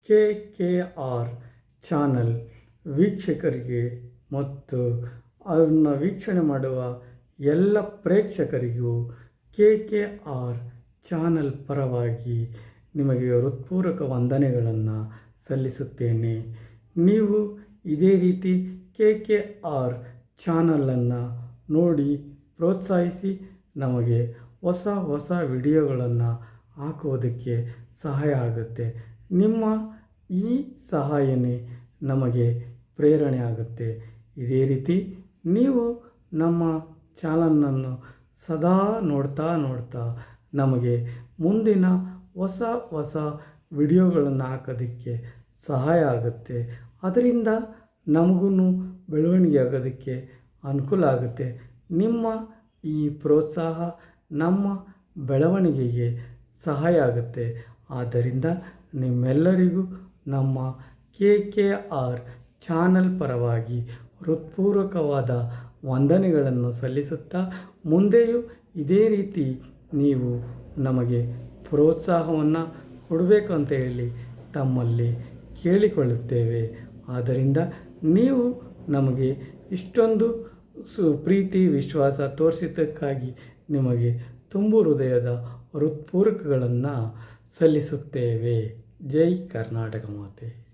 KKR channel ವೀಕ್ಷಕರಿಗೆ ಮತ್ತು ಅದನ್ನು ವೀಕ್ಷಣೆ ಮಾಡುವ ಎಲ್ಲ ಪ್ರೇಕ್ಷಕರಿಗೂ KKR ಚಾನಲ್ ಪರವಾಗಿ ನಿಮಗೆ ಹೃತ್ಪೂರ್ವಕ ವಂದನೆಗಳನ್ನು ಸಲ್ಲಿಸುತ್ತೇನೆ. ನೀವು ಇದೇ ರೀತಿ KKR ಚಾನಲನ್ನು ನೋಡಿ ಪ್ರೋತ್ಸಾಹಿಸಿ ನಮಗೆ ಹೊಸ ಹೊಸ ವಿಡಿಯೋಗಳನ್ನು ಹಾಕುವುದಕ್ಕೆ ಸಹಾಯ ಆಗುತ್ತೆ. ನಿಮ್ಮ ಈ ಸಹಾಯನೇ ನಮಗೆ ಪ್ರೇರಣೆ ಆಗುತ್ತೆ. ಇದೇ ರೀತಿ ನೀವು ನಮ್ಮ ಚಾನಲನ್ನು ಸದಾ ನೋಡ್ತಾ ನಮಗೆ ಮುಂದಿನ ಹೊಸ ಹೊಸ ವಿಡಿಯೋಗಳನ್ನು ಹಾಕೋದಕ್ಕೆ ಸಹಾಯ ಆಗುತ್ತೆ. ಅದರಿಂದ ನಮಗೂ ಬೆಳವಣಿಗೆ ಆಗೋದಕ್ಕೆ ಅನುಕೂಲ ಆಗುತ್ತೆ. ನಿಮ್ಮ ಈ ಪ್ರೋತ್ಸಾಹ ನಮ್ಮ ಬೆಳವಣಿಗೆಗೆ ಸಹಾಯ ಆಗುತ್ತೆ. ಆದ್ದರಿಂದ ನಿಮ್ಮೆಲ್ಲರಿಗೂ ನಮ್ಮ KKR ಚಾನಲ್ ಪರವಾಗಿ ಹೃತ್ಪೂರ್ವಕವಾದ ವಂದನೆಗಳನ್ನು ಸಲ್ಲಿಸುತ್ತಾ, ಮುಂದೆಯೂ ಇದೇ ರೀತಿ ನೀವು ನಮಗೆ ಪ್ರೋತ್ಸಾಹವನ್ನು ಕೊಡಬೇಕು ಅಂತ ಹೇಳಿ ತಮ್ಮಲ್ಲಿ ಕೇಳಿಕೊಳ್ಳುತ್ತೇವೆ. ಆದ್ದರಿಂದ ನೀವು ನಮಗೆ ಇಷ್ಟೊಂದು ಪ್ರೀತಿ ವಿಶ್ವಾಸ ತೋರಿಸಿದ್ದಕ್ಕಾಗಿ ನಿಮಗೆ ತುಂಬು ಹೃದಯದ ಹೃತ್ಪೂರ್ವಕಗಳನ್ನು ಸಲ್ಲಿಸುತ್ತೇವೆ. ಜೈ ಕರ್ನಾಟಕ ಮಾತೆ.